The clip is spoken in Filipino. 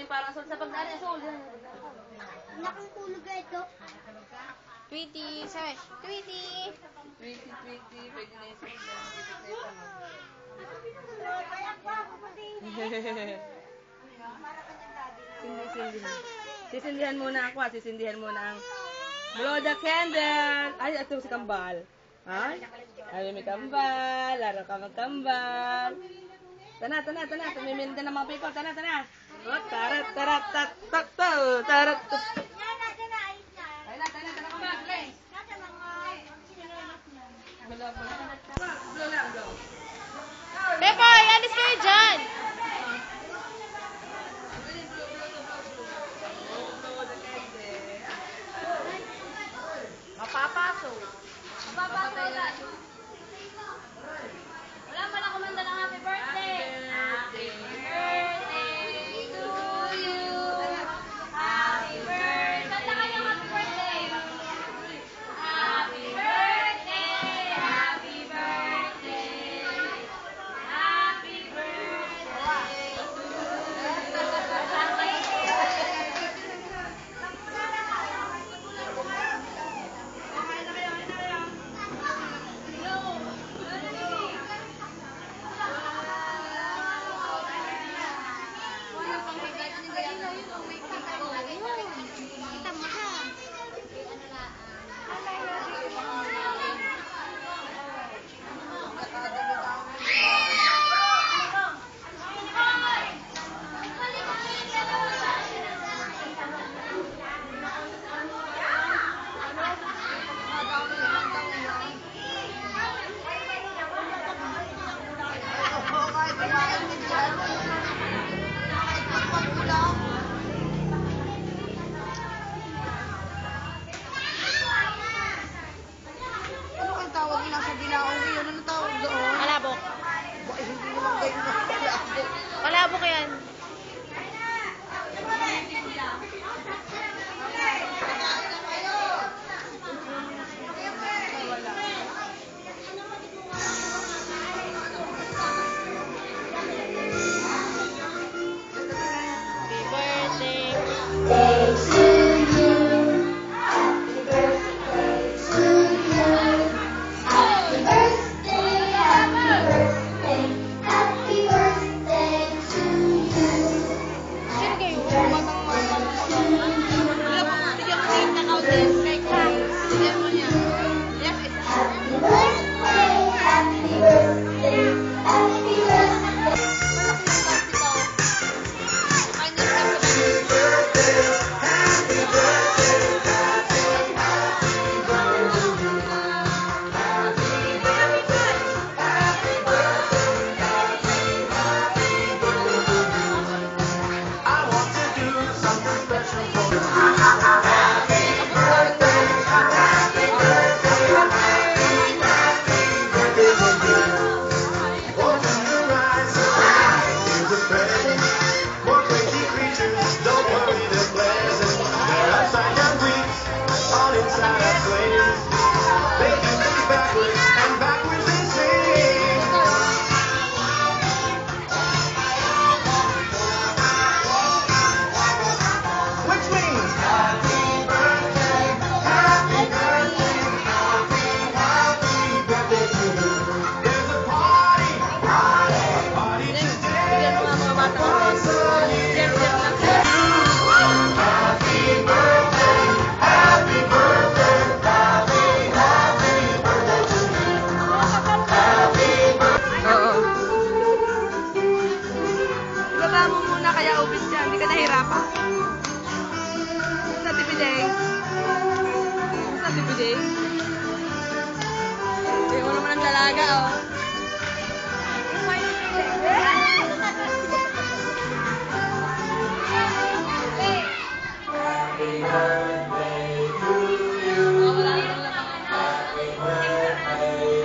parang sol sa pagdaan. Sol. Nakatulog ka ito. Tweety, sabi. Tweety. Tweety. Pwede na yung sol. Sisindihan muna ako. Sisindihan muna ang blow the candle. Ay, ito si Kambal. Ha? Ay, may kambal. Laro ka magkambal. Tana. Tumiminda ng mga people. Tana. Oh, tarat. Pepoy, alis kayo dyan. Mapapaso. Wala man ako manda ng happy birthday. Happy birthday to you. Happy birthday. Kanta kayo happy birthday. Happy birthday. Happy birthday. Happy Malabok. Malabok yan. Happy birthday. birthday to you. Happy birthday.